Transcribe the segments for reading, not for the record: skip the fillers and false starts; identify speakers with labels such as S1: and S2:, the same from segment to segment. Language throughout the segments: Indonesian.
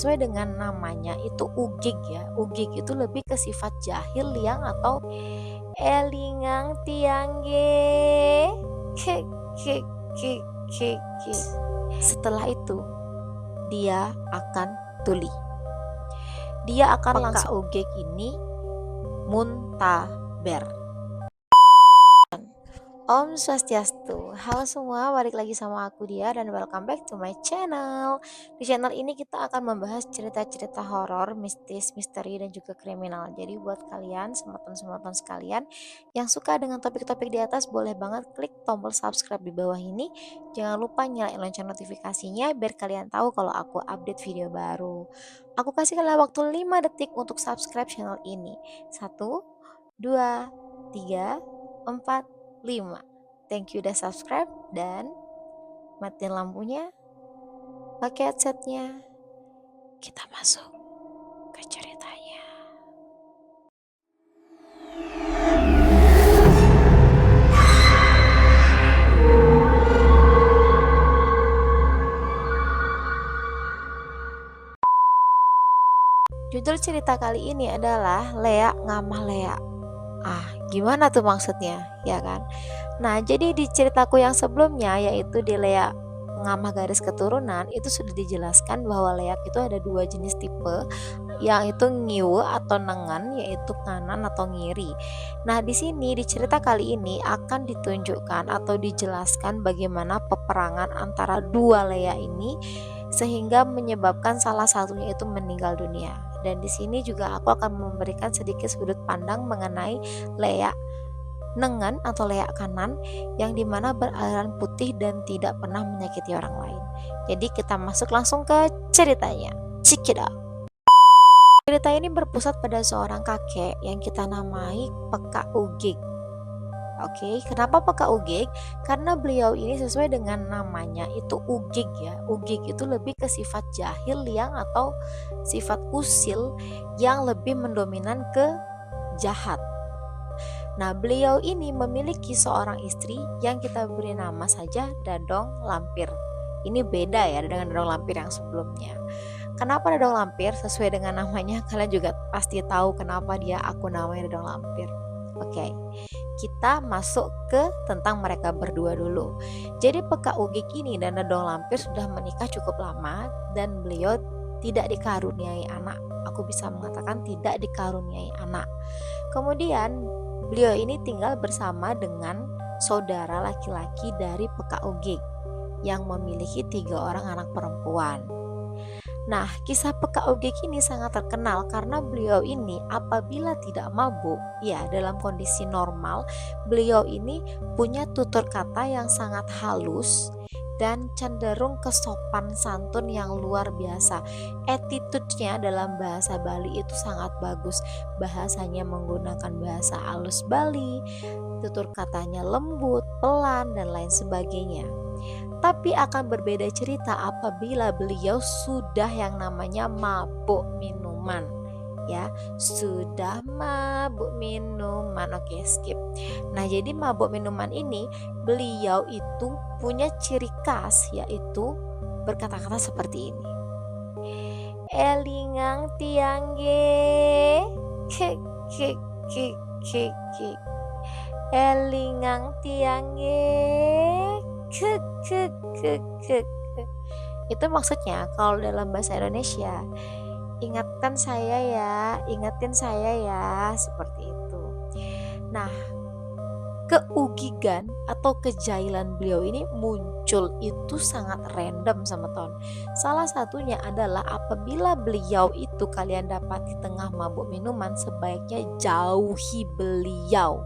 S1: sesuai dengan namanya itu ugig ya. Ugig itu lebih ke sifat jahil, liang atau elingang tiangge. Ke ke ke ke ke. Setelah itu dia akan tuli. Dia akan langsung ugig ini muntaber. Om Swastiastu. Halo semua, balik lagi sama aku Dia dan welcome back to my channel. Di channel ini kita akan membahas cerita-cerita horor, mistis, misteri dan juga kriminal. Jadi buat kalian, semoton-semoton sekalian yang suka dengan topik-topik di atas, boleh banget klik tombol subscribe di bawah ini. Jangan lupa nyalain lonceng notifikasinya biar kalian tahu kalau aku update video baru. Aku kasih kalian waktu 5 detik untuk subscribe channel ini. 1, 2, 3, 4, 5. Thank you udah subscribe dan matiin lampunya, pakai headsetnya. Kita masuk ke ceritanya. Judul cerita kali ini adalah Lea Ngamah Lea. Gimana tuh maksudnya, ya kan? Nah, jadi di ceritaku yang sebelumnya, yaitu di Lea Ngamah garis keturunan, itu sudah dijelaskan bahwa leak itu ada 2 jenis tipe, yang itu ngiwe atau nengan, yaitu kanan atau ngiri. Nah, di sini di cerita kali ini akan ditunjukkan atau dijelaskan bagaimana peperangan antara 2 Lea ini sehingga menyebabkan salah satunya itu meninggal dunia. Dan di sini juga aku akan memberikan sedikit sudut pandang mengenai Lea nengan atau leak kanan yang dimana beraliran putih dan tidak pernah menyakiti orang lain. Jadi kita masuk langsung ke ceritanya. Check it out. Cerita ini berpusat pada seorang kakek yang kita namai Peka Ugig. Oke, kenapa Peka Ugig? Karena beliau ini sesuai dengan namanya itu ugig ya. Ugig itu lebih ke sifat jahil, liang atau sifat usil yang lebih mendominan ke jahat. Nah, beliau ini memiliki seorang istri yang kita beri nama saja Dadong Lampir. Ini beda ya dengan Dadong Lampir yang sebelumnya. Kenapa Dadong Lampir? Sesuai dengan namanya, kalian juga pasti tahu kenapa dia aku namanya Dadong Lampir. Oke, kita masuk ke tentang mereka berdua dulu. Jadi Peka Ugig ini dan Dadong Lampir sudah menikah cukup lama dan beliau tidak dikaruniai anak. Aku bisa mengatakan tidak dikaruniai anak. Kemudian beliau ini tinggal bersama dengan saudara laki-laki dari Peka Ugig yang memiliki 3 orang anak perempuan. Nah, kisah Peka Ugig ini sangat terkenal karena beliau ini apabila tidak mabuk, ya dalam kondisi normal, beliau ini punya tutur kata yang sangat halus dan cenderung kesopan santun yang luar biasa. Attitude-nya dalam bahasa Bali itu sangat bagus. Bahasanya menggunakan bahasa halus Bali, tutur katanya lembut, pelan, dan lain sebagainya. Tapi akan berbeda cerita apabila beliau sudah yang namanya mabuk minuman. Ya, sudah mabuk minuman. Oke, skip. Nah, jadi mabuk minuman ini beliau itu punya ciri khas, yaitu berkata-kata seperti ini. Elingang tiangge. Ke ke ke ke ke. Elingang tiangge. Ke ke ke ke. Itu maksudnya kalau dalam bahasa Indonesia, ingatkan saya ya, ingatin saya ya, seperti itu. Nah, keugigan atau kejahilan beliau ini muncul itu sangat random sama Ton. Salah satunya adalah apabila beliau itu kalian dapat di tengah mabuk minuman, sebaiknya jauhi beliau.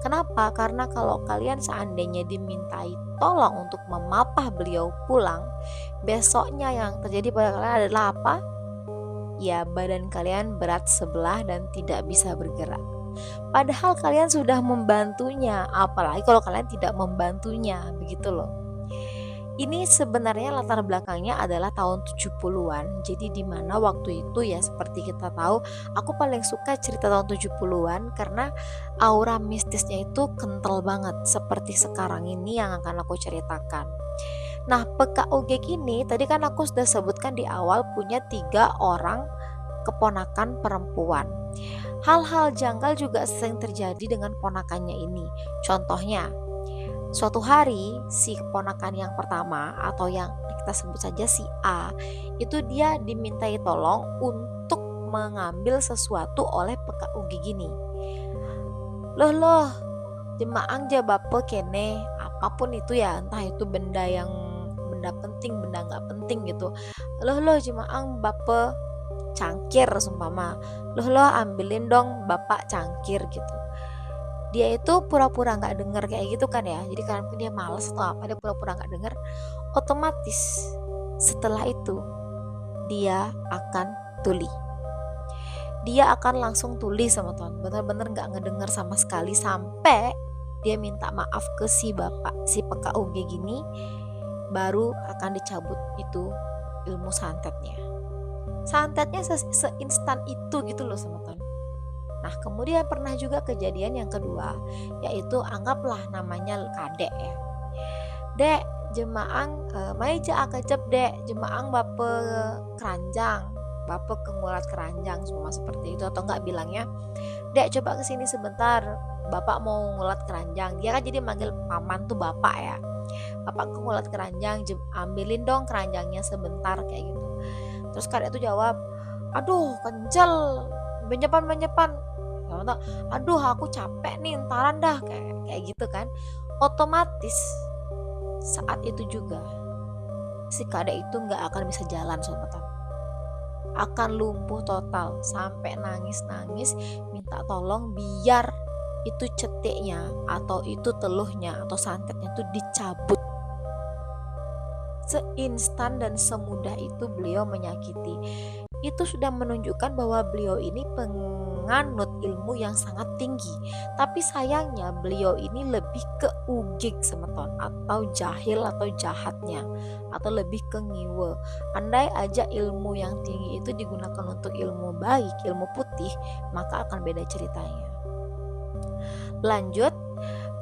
S1: Kenapa? Karena kalau kalian seandainya dimintai tolong untuk memapah beliau pulang, besoknya yang terjadi pada kalian adalah apa? Ya, badan kalian berat sebelah dan tidak bisa bergerak. Padahal kalian sudah membantunya, apalagi kalau kalian tidak membantunya, begitu loh. Ini sebenarnya latar belakangnya adalah tahun 70-an. Jadi di mana waktu itu ya seperti kita tahu, aku paling suka cerita tahun 70-an karena aura mistisnya itu kental banget seperti sekarang ini yang akan aku ceritakan. Nah, PKUG ini tadi kan aku sudah sebutkan di awal punya 3 orang keponakan perempuan. Hal-hal janggal juga sering terjadi dengan ponakannya ini. Contohnya, suatu hari si keponakan yang pertama atau yang kita sebut saja si A, itu dia dimintai tolong untuk mengambil sesuatu oleh PKUG gini. Loh, jemaang ja bape kene, apapun itu ya, entah itu benda penting, benda nggak penting gitu. Loh jemaang bape cangkir seumpama. Loh ambilin dong bapak cangkir gitu. Dia itu pura-pura nggak denger kayak gitu kan ya. Jadi karena dia malas atau apa, dia pura-pura nggak denger. Otomatis setelah itu dia akan tuli. Dia akan langsung tuli sama Tuhan, bener-bener gak ngedenger sama sekali sampai dia minta maaf ke si bapak, si PKUG gini, baru akan dicabut itu ilmu santetnya. Santetnya seinstan itu gitu loh sama Tuhan. Nah kemudian pernah juga kejadian yang kedua, yaitu anggaplah namanya kadek ya. Dek, jemaang maija akecep dek, jemaang bape keranjang, bape kengulat keranjang semua seperti itu, atau enggak bilangnya, dek coba kesini sebentar, bapak mau ngulat keranjang. Dia kan jadi manggil paman tuh bapak ya, bapak ngulat keranjang, ambilin dong keranjangnya sebentar kayak gitu. Terus kadek tuh jawab, aduh kencel, menyepan, aduh aku capek nih, ntaran dah, kayak gitu kan. Otomatis saat itu juga si kadek itu nggak akan bisa jalan sobat, akan lumpuh total sampai nangis minta tolong biar itu cetiknya atau itu teluhnya atau santetnya itu dicabut. Seinstan dan semudah itu beliau menyakiti. Itu sudah menunjukkan bahwa beliau ini penganut ilmu yang sangat tinggi. Tapi sayangnya beliau ini lebih ke ugik semeton, atau jahil atau jahatnya, atau lebih ke ngiwe. Andai aja ilmu yang tinggi itu digunakan untuk ilmu baik, ilmu putih, maka akan beda ceritanya. Lanjut,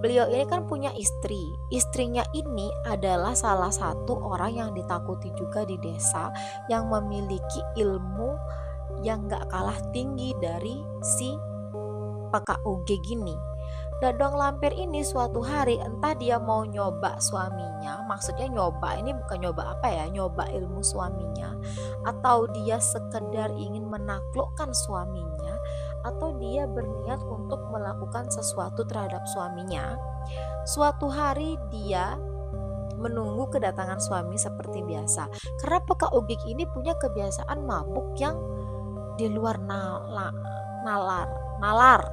S1: beliau ini kan punya istri. Istrinya ini adalah salah satu orang yang ditakuti juga di desa, yang memiliki ilmu yang gak kalah tinggi dari si PKUG gini. Dadong lampir ini suatu hari entah dia mau nyoba suaminya, maksudnya nyoba ini bukan nyoba apa ya, nyoba ilmu suaminya, atau dia sekedar ingin menaklukkan suaminya, atau dia berniat untuk melakukan sesuatu terhadap suaminya. Suatu hari dia menunggu kedatangan suami seperti biasa. Karena PKUG ini punya kebiasaan mabuk yang di luar nalar,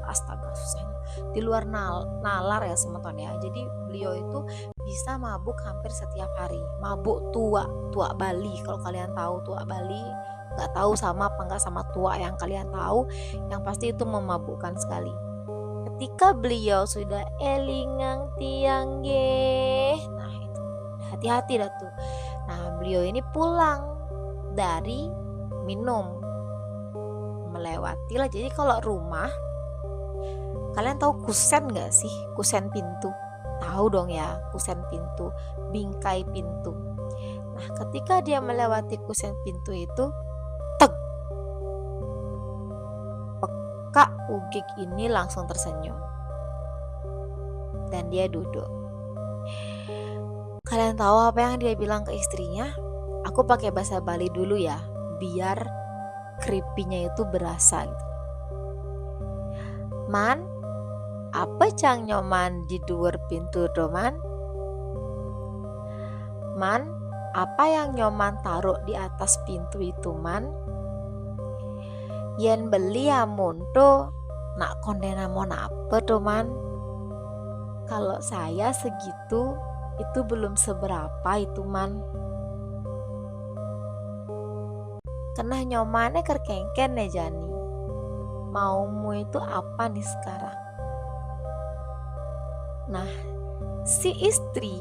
S1: astaga susahnya, di luar nalar ya semeton ya. Jadi beliau itu bisa mabuk hampir setiap hari, mabuk tua Bali. Kalau kalian tahu tua Bali, nggak tahu sama apa nggak sama tua yang kalian tahu, yang pasti itu memabukkan sekali. Ketika beliau sudah elingang tiang nah itu hati-hati dah tuh. Nah beliau ini pulang dari minum, melewati lah. Jadi kalau rumah, kalian tahu kusen gak sih? Kusen pintu, tahu dong ya, kusen pintu, bingkai pintu. Nah ketika dia melewati kusen pintu itu, Kak Ugik ini langsung tersenyum dan dia duduk. Kalian tahu apa yang dia bilang ke istrinya? Aku pakai bahasa Bali dulu ya, biar creepy-nya itu berasa gitu. Man, apa cang nyoman di luar pintu doman? Man, apa yang nyoman taruh di atas pintu itu man? Yen beli amun tuh nak kondena mon apa tuh man? Kalau saya segitu itu belum seberapa itu man. Kena nyomannya kerkengken ya Jani. Maumu itu apa nih sekarang? Nah, si istri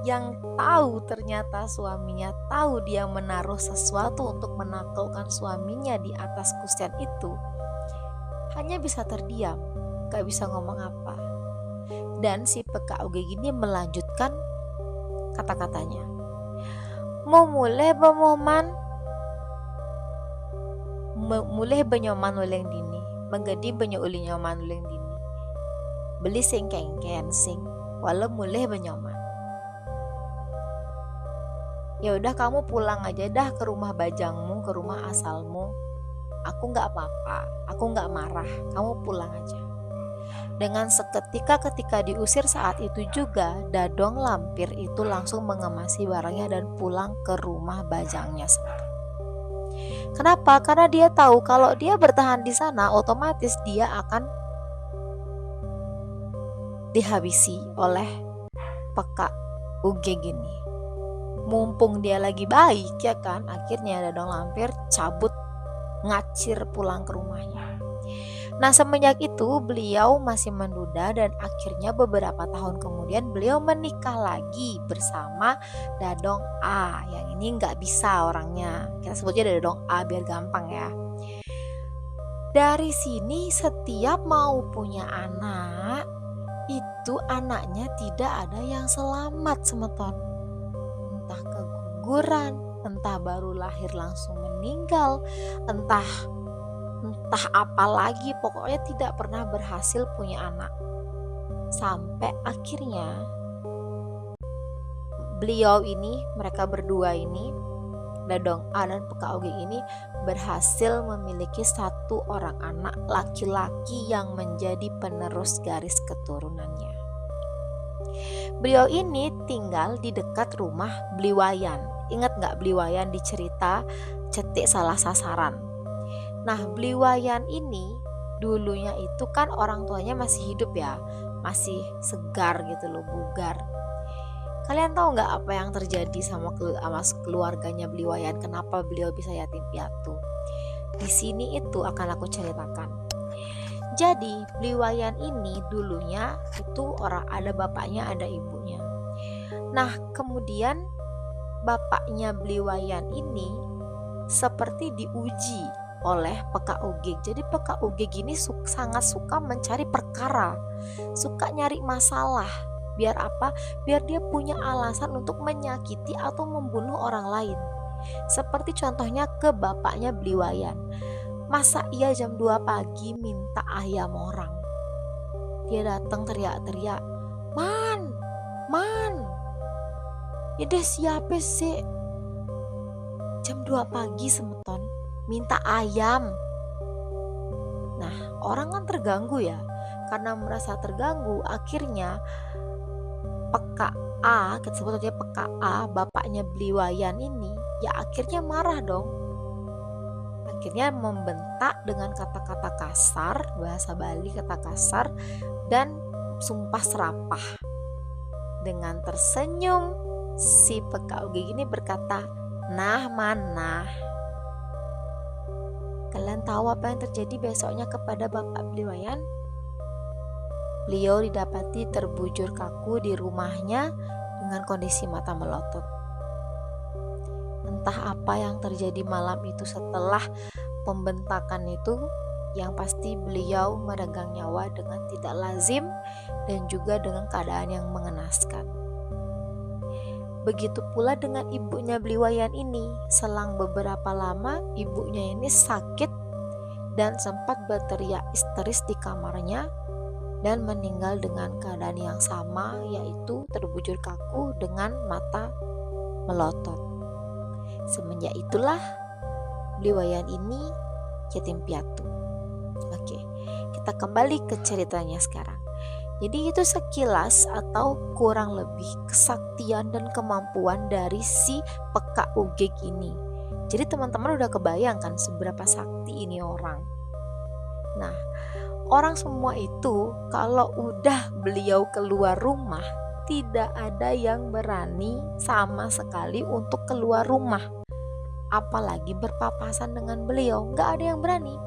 S1: yang tahu ternyata suaminya tahu dia menaruh sesuatu untuk menaklukkan suaminya di atas kusen itu, hanya bisa terdiam, gak bisa ngomong apa. Dan si PKUG ini melanjutkan kata-katanya, Mulai bemoman, mulai benyoman uleng dini, menggedi benyo uli nyoman uleng dini. Beli sing kengken sing, walau mulai benyoman. Ya udah kamu pulang aja dah ke rumah bajangmu, ke rumah asalmu. Aku nggak apa-apa, aku nggak marah, kamu pulang aja. Dengan seketika ketika diusir saat itu juga, Dadong Lampir itu langsung mengemasi barangnya dan pulang ke rumah bajangnya sendiri. Kenapa? Karena dia tahu kalau dia bertahan di sana, otomatis dia akan dihabisi oleh Peka Uge gini. Mumpung dia lagi baik ya kan, akhirnya Dadong Lampir cabut ngacir pulang ke rumahnya. Nah semenjak itu beliau masih menduda dan akhirnya beberapa tahun kemudian beliau menikah lagi bersama Dadong A. Yang ini nggak bisa orangnya, kita sebutnya Dadong A biar gampang ya. Dari sini setiap mau punya anak, itu anaknya tidak ada yang selamat semeton. Entah keguguran, entah baru lahir langsung meninggal, entah apa lagi, pokoknya tidak pernah berhasil punya anak. Sampai akhirnya beliau ini, mereka berdua ini, Dadong A dan Peka Uge ini berhasil memiliki satu orang anak laki-laki yang menjadi penerus garis keturunannya. Beliau ini tinggal di dekat rumah Bliwayan. Ingat gak Bliwayan di cerita Cetik Salah Sasaran? Nah Bliwayan ini dulunya itu kan orang tuanya masih hidup ya, masih segar gitu loh, bugar. Kalian tahu nggak apa yang terjadi sama keluarganya Bliwayan? Kenapa beliau bisa yatim piatu? Di sini itu akan aku ceritakan. Jadi Bliwayan ini dulunya itu orang ada bapaknya ada ibunya. Nah kemudian bapaknya Bliwayan ini seperti diuji oleh Peka Uge. Jadi Peka Uge gini sangat suka mencari perkara, suka nyari masalah. Biar apa? Biar dia punya alasan untuk menyakiti atau membunuh orang lain. Seperti contohnya ke bapaknya Bliwayan. Masa iya jam 2 pagi minta ayam orang? Dia datang teriak-teriak, Man, ini siapa sih? Jam 2 pagi semeton minta ayam. Nah orang kan terganggu ya. Karena merasa terganggu, akhirnya Peka A, kita sebut aja Peka A, bapaknya Bliwayan ini, ya akhirnya marah dong. Akhirnya membentak dengan kata-kata kasar, bahasa Bali kata kasar, dan sumpah serapah. Dengan tersenyum, si Peka Uge ini berkata, nah mana? Kalian tahu apa yang terjadi besoknya kepada Bapak Bliwayan? Beliau didapati terbujur kaku di rumahnya dengan kondisi mata melotot. Entah apa yang terjadi malam itu setelah pembentakan itu, yang pasti beliau meregang nyawa dengan tidak lazim dan juga dengan keadaan yang mengenaskan. Begitu pula dengan ibunya Bliwayan ini. Selang beberapa lama ibunya ini sakit dan sempat berteriak histeris di kamarnya dan meninggal dengan keadaan yang sama, yaitu terbujur kaku dengan mata melotot. Semenjak itulah Bliwayan ini yatim piatu. Oke, kita kembali ke ceritanya sekarang. Jadi itu sekilas atau kurang lebih kesaktian dan kemampuan dari si Peka Uge ini. Jadi teman-teman udah kebayangkan seberapa sakti ini orang. Nah, orang semua itu kalau udah beliau keluar rumah, tidak ada yang berani sama sekali untuk keluar rumah. Apalagi berpapasan dengan beliau, gak ada yang berani.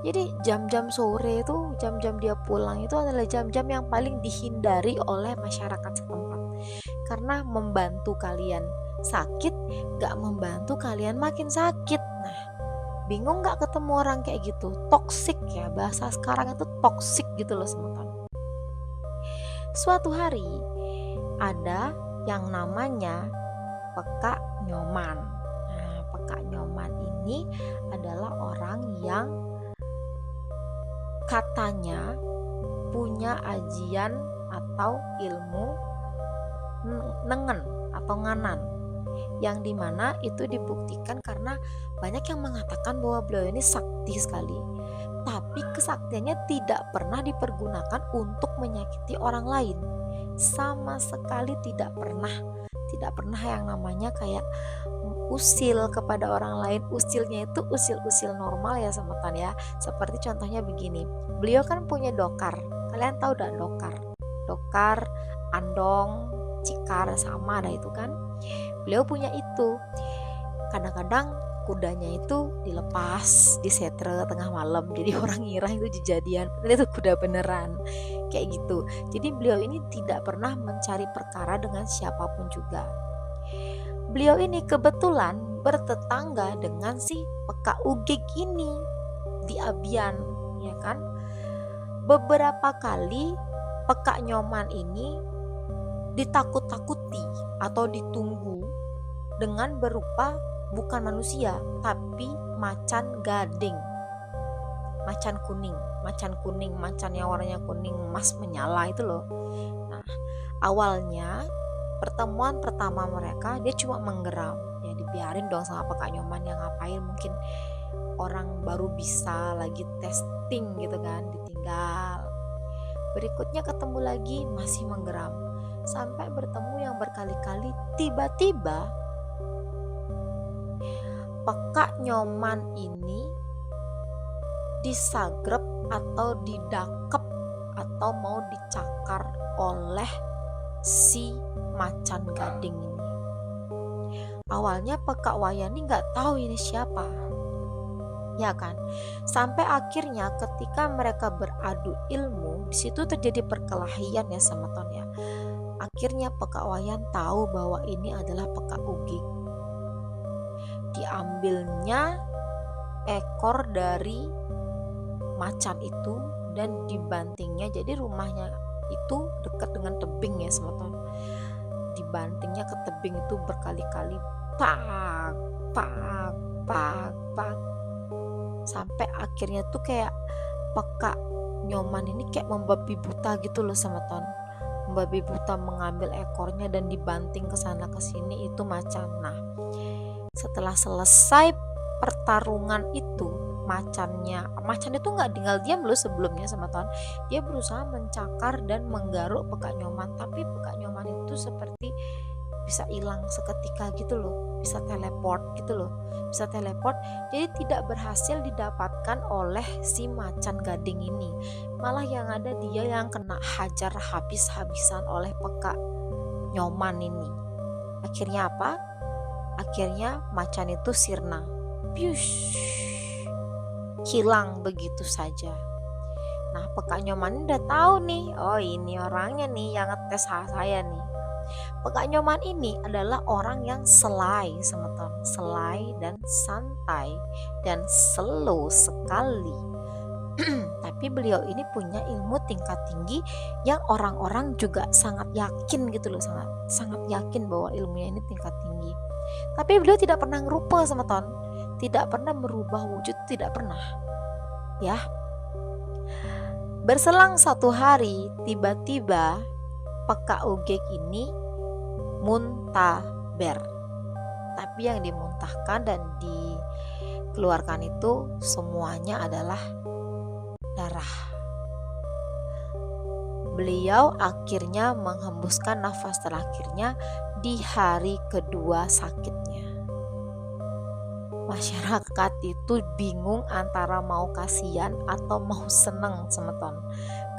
S1: Jadi jam-jam sore itu, jam-jam dia pulang itu adalah jam-jam yang paling dihindari oleh masyarakat setempat. Karena membantu kalian sakit, gak membantu kalian makin sakit. Nah, bingung gak ketemu orang kayak gitu? Toksik ya, bahasa sekarang itu toksik gitu loh teman-teman. Suatu hari ada yang namanya Peka Nyoman. Nah, Peka Nyoman ini adalah orang yang katanya punya ajian atau ilmu nengen atau nganan, yang dimana itu dibuktikan karena banyak yang mengatakan bahwa beliau ini sakti sekali, tapi kesaktiannya tidak pernah dipergunakan untuk menyakiti orang lain, sama sekali tidak pernah yang namanya kayak usil kepada orang lain. Usilnya itu usil normal ya semeton ya, seperti contohnya begini, beliau kan punya dokar, kalian tahu dah dokar, andong, cikar, sama ada itu kan, beliau punya itu. Kadang-kadang kudanya itu dilepas, disetre tengah malam, jadi orang ngira itu kejadian, padahal itu kuda beneran, kayak gitu. Jadi beliau ini tidak pernah mencari perkara dengan siapapun juga. Beliau ini kebetulan bertetangga dengan si Peka Ugeg ini di Abian, ya kan. Beberapa kali Peka Nyoman ini ditakut-takuti atau ditunggu dengan berupa bukan manusia tapi macan gading, macan kuning, macan yang warnanya kuning emas menyala itu loh. Nah, awalnya pertemuan pertama mereka dia cuma menggeram, ya dibiarin dong sama Peka Nyoman, yang ngapain, mungkin orang baru bisa lagi testing gitu kan, ditinggal. Berikutnya ketemu lagi masih menggeram, sampai bertemu yang berkali-kali. Tiba-tiba Peka Nyoman ini disagrep atau didakep atau mau dicakar oleh si macan gading ini. Awalnya Peka Wayani nggak tahu ini siapa, ya kan. Sampai akhirnya ketika mereka beradu ilmu, di situ terjadi perkelahian ya semeton ya. Akhirnya Peka Wayan tahu bahwa ini adalah Peka Ugeg. Diambilnya ekor dari macan itu dan dibantingnya. Jadi rumahnya itu dekat dengan tebing ya semeton. Dibantingnya ke tebing itu berkali-kali, pak, sampai akhirnya tuh kayak Peka Nyoman ini kayak membabi buta gitu loh semeton. Membabi buta mengambil ekornya dan dibanting ke sana ke sini itu macan. Nah, setelah selesai pertarungan itu, macan itu nggak tinggal diam loh sebelumnya semeton. Dia berusaha mencakar dan menggaruk Peka Nyoman, tapi Peka Nyoman itu seperti bisa hilang seketika gitu loh, bisa teleport. Jadi tidak berhasil didapatkan oleh si macan gading ini, malah yang ada dia yang kena hajar habis-habisan oleh Peka Nyoman ini. Akhirnya apa? Akhirnya macan itu sirna, hilang begitu saja. Nah, Peka Nyoman udah tahu nih, oh ini orangnya nih yang ngetes saya nih. Peka Nyoman ini adalah orang yang selai semeton, selai dan santai dan slow sekali. Tapi beliau ini punya ilmu tingkat tinggi yang orang-orang juga sangat yakin gitu loh, sangat yakin bahwa ilmunya ini tingkat tinggi. Tapi beliau tidak pernah ngerupa semeton, tidak pernah merubah wujud, tidak pernah. Ya. Berselang satu hari, tiba-tiba Peka Ugeg ini muntaber. Tapi yang dimuntahkan dan dikeluarkan itu semuanya adalah darah. Beliau akhirnya menghembuskan nafas terakhirnya di hari kedua sakitnya. Masyarakat itu bingung antara mau kasihan atau mau seneng semeton.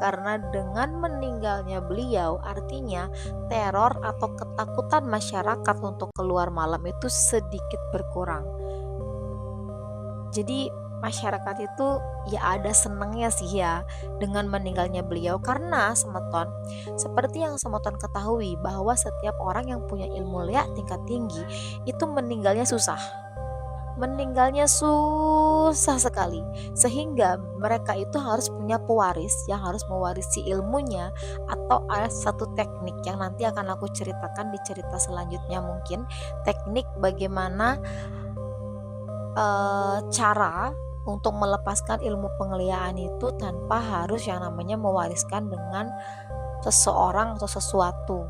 S1: Karena dengan meninggalnya beliau artinya teror atau ketakutan masyarakat untuk keluar malam itu sedikit berkurang. Jadi masyarakat itu ya ada senengnya sih ya dengan meninggalnya beliau, karena semeton, seperti yang semeton ketahui bahwa setiap orang yang punya ilmu leak tingkat tinggi itu meninggalnya susah. meninggalnya susah sekali, sehingga mereka itu harus punya pewaris yang harus mewarisi ilmunya, atau ada satu teknik yang nanti akan aku ceritakan di cerita selanjutnya, mungkin teknik bagaimana cara untuk melepaskan ilmu penglihatan itu tanpa harus yang namanya mewariskan dengan seseorang atau sesuatu.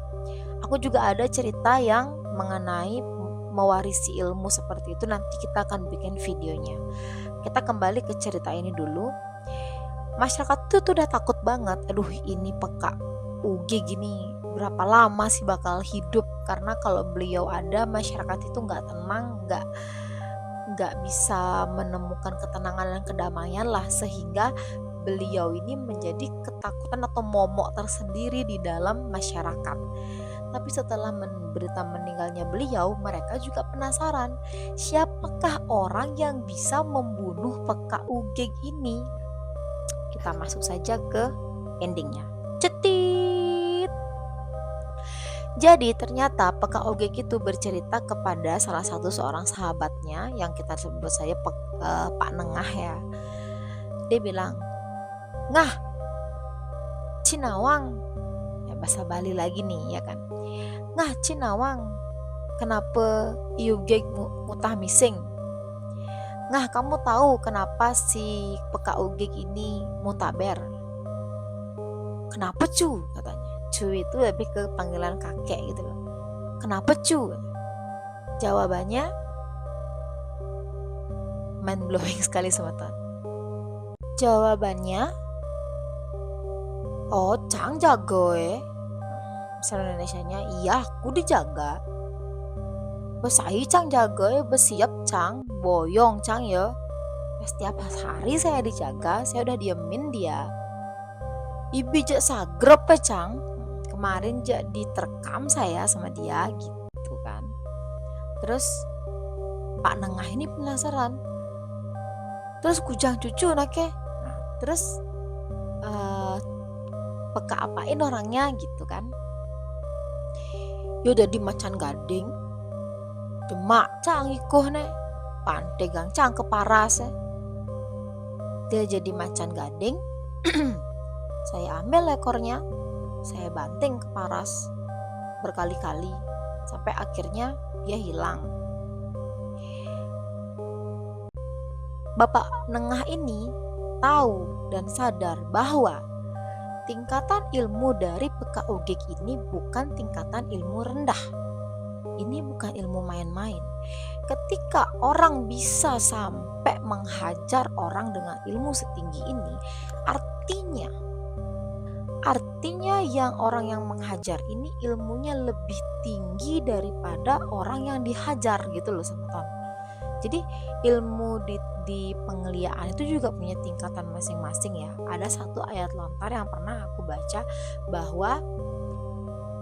S1: Aku juga ada cerita yang mengenai mewarisi ilmu seperti itu, nanti kita akan bikin videonya. Kita kembali ke cerita ini dulu. Masyarakat tuh udah takut banget, aduh ini peka UG gini berapa lama sih bakal hidup, karena kalau beliau ada masyarakat itu nggak tenang, nggak bisa menemukan ketenangan dan kedamaian lah, sehingga beliau ini menjadi ketakutan atau momok tersendiri di dalam masyarakat. Tapi setelah berita meninggalnya beliau, mereka juga penasaran, siapakah orang yang bisa membunuh Peka Ugeg ini? Kita masuk saja ke endingnya. Cetit. Jadi ternyata Peka Ugeg itu bercerita kepada salah satu seorang sahabatnya yang kita sebut saja Pak Nengah ya. Dia bilang, "Ngah, Cinawang," ya bahasa Bali lagi nih ya kan. "Ngah Cinawang, kenapa Ugeg mutah mising? Ngah, kamu tahu kenapa si Peka Ugeg ini mutaber?" "Kenapa cu?" katanya. Cu itu lebih ke panggilan kakek gitu loh. "Kenapa cu?" Jawabannya mind blowing sekali teman-teman. Jawabannya, "Oh, Cang jago Bahasa Indonesianya, "Iya, aku dijaga." "Besai Cang jaga besiap Cang, boyong Cang ya. Setiap hari saya dijaga, saya udah diemin dia. Ibi jak sagrep Cang. Kemarin jadi terekam saya sama dia gitu kan." Terus Pak Nengah ini penasaran. Terus kujang cucu nake. Nah, terus Peka apain orangnya gitu kan? Yo jadi macan gading. Demak Cang ikoh ne. Pantegang Cang keparas. Dia jadi macan gading. Saya ambil ekornya, saya banting ke paras berkali-kali sampai akhirnya dia hilang. Bapak Nengah ini tahu dan sadar bahwa tingkatan ilmu dari Peka Ugeg ini bukan tingkatan ilmu rendah. Ini bukan ilmu main-main. Ketika orang bisa sampai menghajar orang dengan ilmu setinggi ini, artinya yang orang yang menghajar ini ilmunya lebih tinggi daripada orang yang dihajar gitu loh teman-teman. Jadi ilmu di penglihatan itu juga punya tingkatan masing-masing ya. Ada satu ayat lontar yang pernah aku baca bahwa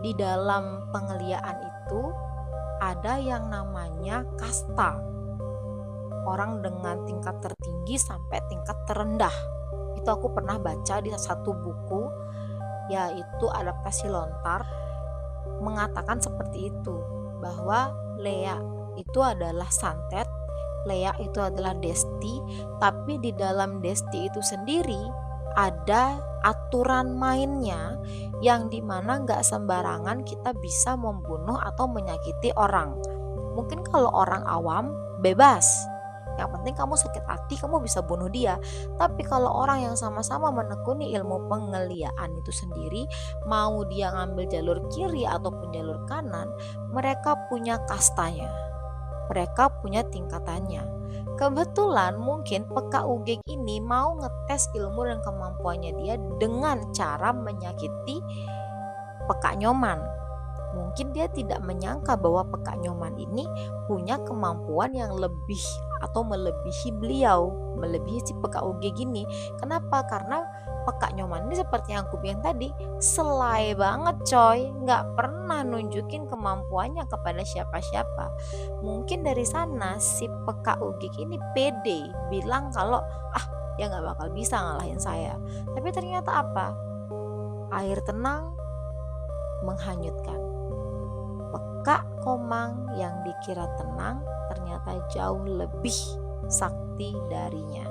S1: di dalam penglihatan itu ada yang namanya kasta. Orang dengan tingkat tertinggi sampai tingkat terendah. Itu aku pernah baca di satu buku, yaitu adaptasi lontar, mengatakan seperti itu, bahwa Lea itu adalah santet, Lea itu adalah desti, tapi di dalam desti itu sendiri ada aturan mainnya yang dimana gak sembarangan kita bisa membunuh atau menyakiti orang. Mungkin kalau orang awam bebas, yang penting kamu sakit hati kamu bisa bunuh dia. Tapi kalau orang yang sama-sama menekuni ilmu penglihatan itu sendiri, mau dia ngambil jalur kiri ataupun jalur kanan, mereka punya kastanya, mereka punya tingkatannya. Kebetulan mungkin Peka Ugeg ini mau ngetes ilmu dan kemampuannya dia dengan cara menyakiti Peka Nyoman. Mungkin dia tidak menyangka bahwa Peka Nyoman ini punya kemampuan yang lebih atau melebihi beliau, melebihi si Peka Ugeg ini. Kenapa? Karena Peka Nyoman ini seperti yang aku bilang tadi, selai banget coy, nggak pernah nunjukin kemampuannya kepada siapa-siapa. Mungkin dari sana si Peka Ugeg ini pede bilang kalau dia nggak bakal bisa ngalahin saya. Tapi ternyata apa? Air tenang menghanyutkan. Pekak Komang yang dikira tenang ternyata jauh lebih sakti darinya.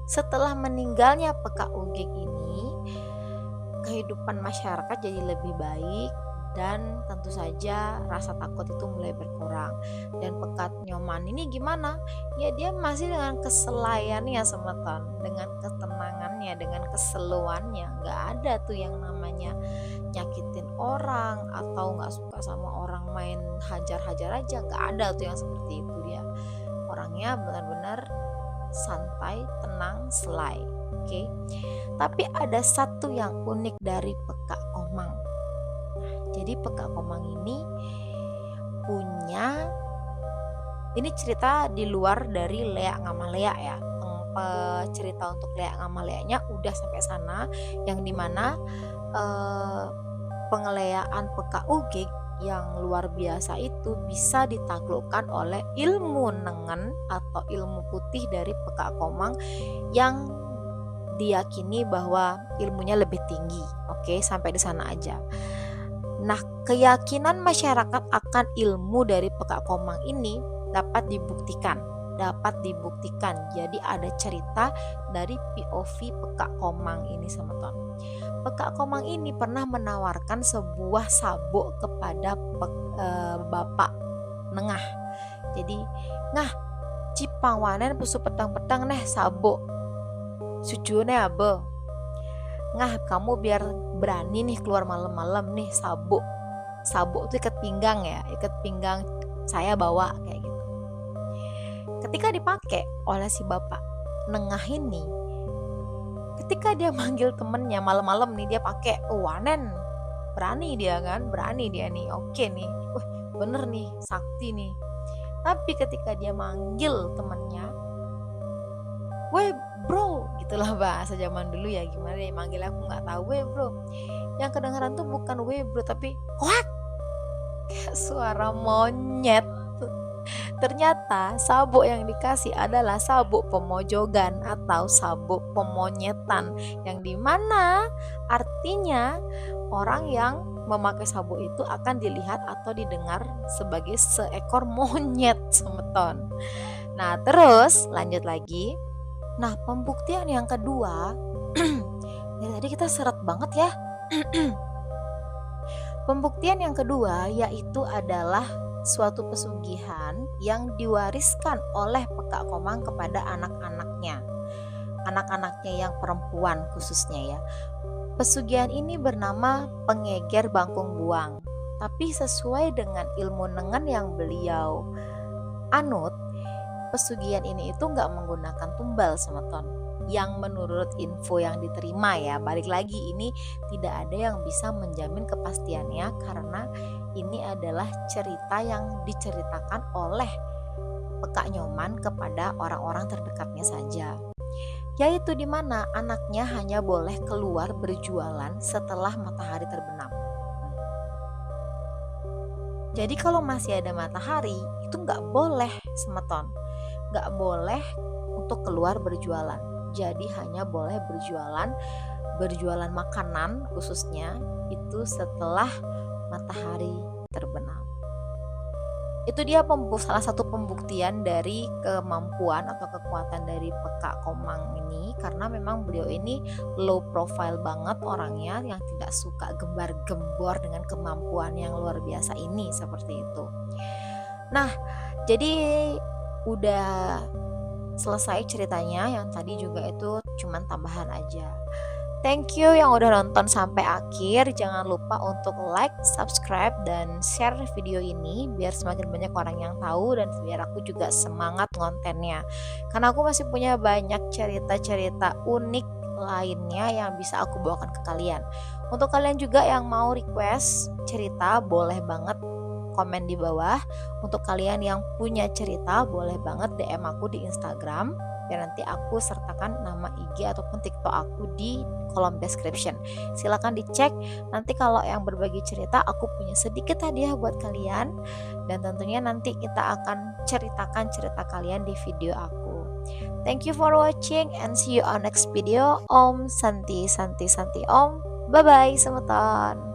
S1: Setelah meninggalnya Pekak Ugeng ini, kehidupan masyarakat jadi lebih baik dan tentu saja rasa takut itu mulai berkurang. Dan Pekat Nyoman ini gimana? Ya dia masih dengan keselayannya semeton, dengan ketenangannya, dengan keseluannya. Nggak ada tuh yang namanya nyakitin orang atau nggak suka sama orang main hajar-hajar aja. Nggak ada tuh yang seperti itu dia. Orangnya benar-benar santai, tenang, selai. Oke. Tapi ada satu yang unik dari Pekak Komang. Jadi Pekak Komang ini punya, ini cerita di luar dari Leak Ngamalea ya. Cerita untuk Leak Ngamaleanya udah sampai sana, yang dimana pengeleaan Pekak Ugeng yang luar biasa itu bisa ditaklukkan oleh ilmu nengen atau ilmu putih dari Pekak Komang yang diyakini bahwa ilmunya lebih tinggi. Oke, sampai di sana aja. Nah, keyakinan masyarakat akan ilmu dari Pekak Komang ini dapat dibuktikan. Jadi ada cerita dari POV Pekak Komang ini sama Ton. Pekak Komang ini pernah menawarkan sebuah sabuk kepada Bapak Nengah. Jadi, "Ngah, cipang wanen pesu petang-petang neh sabuk. Sujune abe. Ngah, kamu biar berani nih keluar malam-malam nih sabuk. Sabuk itu ikat pinggang ya, ikat pinggang saya bawa kayak gitu." Ketika dipakai oleh si Bapak Nengah ini, ketika dia manggil temennya malam-malam nih, dia pakai, wanen, berani dia nih, oke nih, bener nih, sakti nih. Tapi ketika dia manggil temennya, "Weh bro," gitulah bahasa zaman dulu ya, gimana dia manggil, aku nggak tahu. "Weh bro," yang kedengaran tuh bukan "weh bro" tapi "what?" Kayak suara monyet. Ternyata sabuk yang dikasih adalah sabuk pemojogan atau sabuk pemonyetan, yang dimana artinya orang yang memakai sabuk itu akan dilihat atau didengar sebagai seekor monyet semeton. Nah, terus lanjut lagi. Nah, pembuktian yang kedua, dari tadi kita seret banget ya. Pembuktian yang kedua yaitu adalah suatu pesugihan yang diwariskan oleh Pekak Komang kepada anak-anaknya yang perempuan khususnya ya. Pesugihan ini bernama pengeger bangkung buang. Tapi sesuai dengan ilmu nengen yang beliau anut, pesugihan ini itu nggak menggunakan tumbal semeton. Yang menurut info yang diterima ya, balik lagi ini tidak ada yang bisa menjamin kepastiannya karena ini adalah cerita yang diceritakan oleh Pekak Nyoman kepada orang-orang terdekatnya saja. Yaitu di mana anaknya hanya boleh keluar berjualan setelah matahari terbenam. Jadi kalau masih ada matahari itu nggak boleh semeton, nggak boleh untuk keluar berjualan. Jadi hanya boleh berjualan makanan khususnya itu setelah matahari terbenam. Itu dia salah satu pembuktian dari kemampuan atau kekuatan dari Pekak Komang ini, karena memang beliau ini low profile banget orangnya, yang tidak suka gembar-gembor dengan kemampuan yang luar biasa ini, seperti itu. Nah, jadi udah selesai ceritanya, yang tadi juga itu cuman tambahan aja. Thank you yang udah nonton sampai akhir. Jangan lupa untuk like, subscribe, dan share video ini biar semakin banyak orang yang tahu dan biar aku juga semangat kontennya. Karena aku masih punya banyak cerita-cerita unik lainnya yang bisa aku bawakan ke kalian. Untuk kalian juga yang mau request cerita, boleh banget komen di bawah. Untuk kalian yang punya cerita, boleh banget DM aku di Instagram, dan nanti aku sertakan nama IG ataupun TikTok aku di kolom description. Silakan dicek. Nanti kalau yang berbagi cerita, aku punya sedikit hadiah buat kalian, dan tentunya nanti kita akan ceritakan cerita kalian di video aku. Thank you for watching and see you on next video. Om Santi Santi Santi Om. Bye bye semeton.